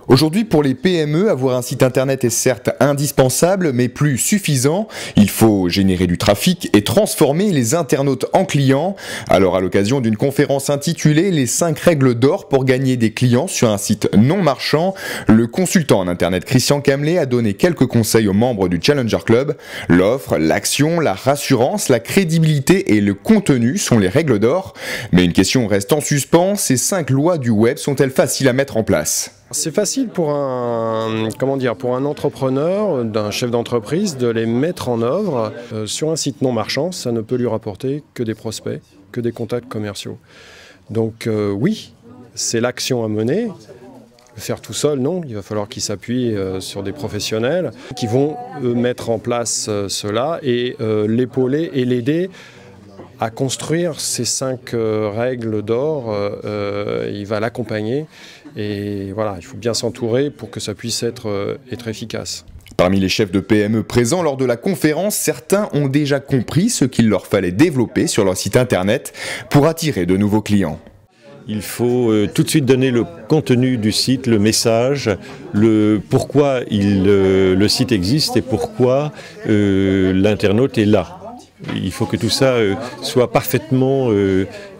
Aujourd'hui, pour les PME, avoir un site internet est certes indispensable, mais plus suffisant. Il faut générer du trafic et transformer les internautes en clients. Alors, à l'occasion d'une conférence intitulée « Les 5 règles d'or pour gagner des clients sur un site non marchand », le consultant en internet Christian Camelet a donné quelques conseils aux membres du Challenger Club. L'offre, l'action, la rassurance, la crédibilité et le contenu sont les règles d'or. Mais une question reste en suspens, ces 5 lois du web sont-elles faciles à mettre en place ? C'est facile pour un entrepreneur, d'un chef d'entreprise, de les mettre en œuvre. Sur un site non marchand, ça ne peut lui rapporter que des prospects, que des contacts commerciaux. Donc oui, c'est l'action à mener. Le faire tout seul, non. Il va falloir qu'il s'appuie sur des professionnels qui vont mettre en place cela et l'épauler et l'aider à construire ces 5 règles d'or. Il va l'accompagner et voilà, il faut bien s'entourer pour que ça puisse être efficace. Parmi les chefs de PME présents lors de la conférence, certains ont déjà compris ce qu'il leur fallait développer sur leur site internet pour attirer de nouveaux clients. Il faut tout de suite donner le contenu du site, le message, le pourquoi le site existe et pourquoi l'internaute est là. Il faut que tout ça soit parfaitement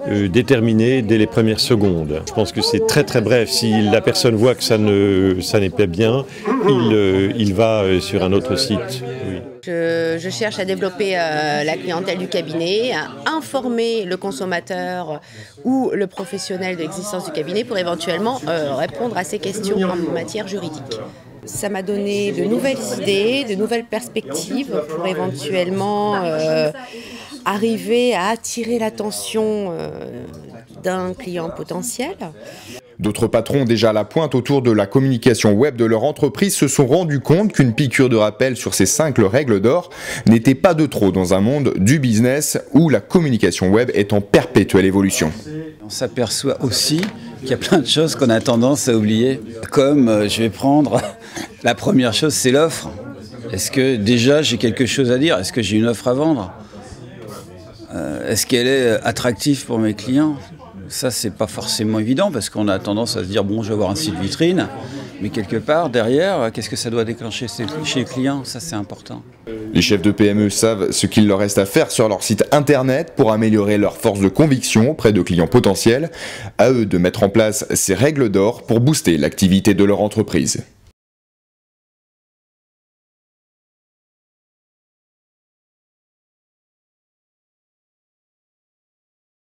déterminé dès les premières secondes. Je pense que c'est très très bref. Si la personne voit que ça n'est pas bien, il va sur un autre site. Oui. Je cherche à développer la clientèle du cabinet, à informer le consommateur ou le professionnel de l'existence du cabinet pour éventuellement répondre à ses questions en matière juridique. Ça m'a donné de nouvelles idées, de nouvelles perspectives pour éventuellement arriver à attirer l'attention d'un client potentiel. D'autres patrons déjà à la pointe autour de la communication web de leur entreprise se sont rendus compte qu'une piqûre de rappel sur ces 5 règles d'or n'était pas de trop dans un monde du business où la communication web est en perpétuelle évolution. On s'aperçoit aussi qu'il y a plein de choses qu'on a tendance à oublier. Comme, je vais prendre, la première chose, c'est l'offre. Est-ce que déjà j'ai quelque chose à dire? Est-ce que j'ai une offre à vendre? Est-ce qu'elle est attractive pour mes clients? Ça, c'est pas forcément évident parce qu'on a tendance à se dire bon, je vais avoir un site vitrine, mais quelque part derrière, qu'est-ce que ça doit déclencher chez les clients? Ça, c'est important. Les chefs de PME savent ce qu'il leur reste à faire sur leur site internet pour améliorer leur force de conviction auprès de clients potentiels. À eux de mettre en place ces règles d'or pour booster l'activité de leur entreprise.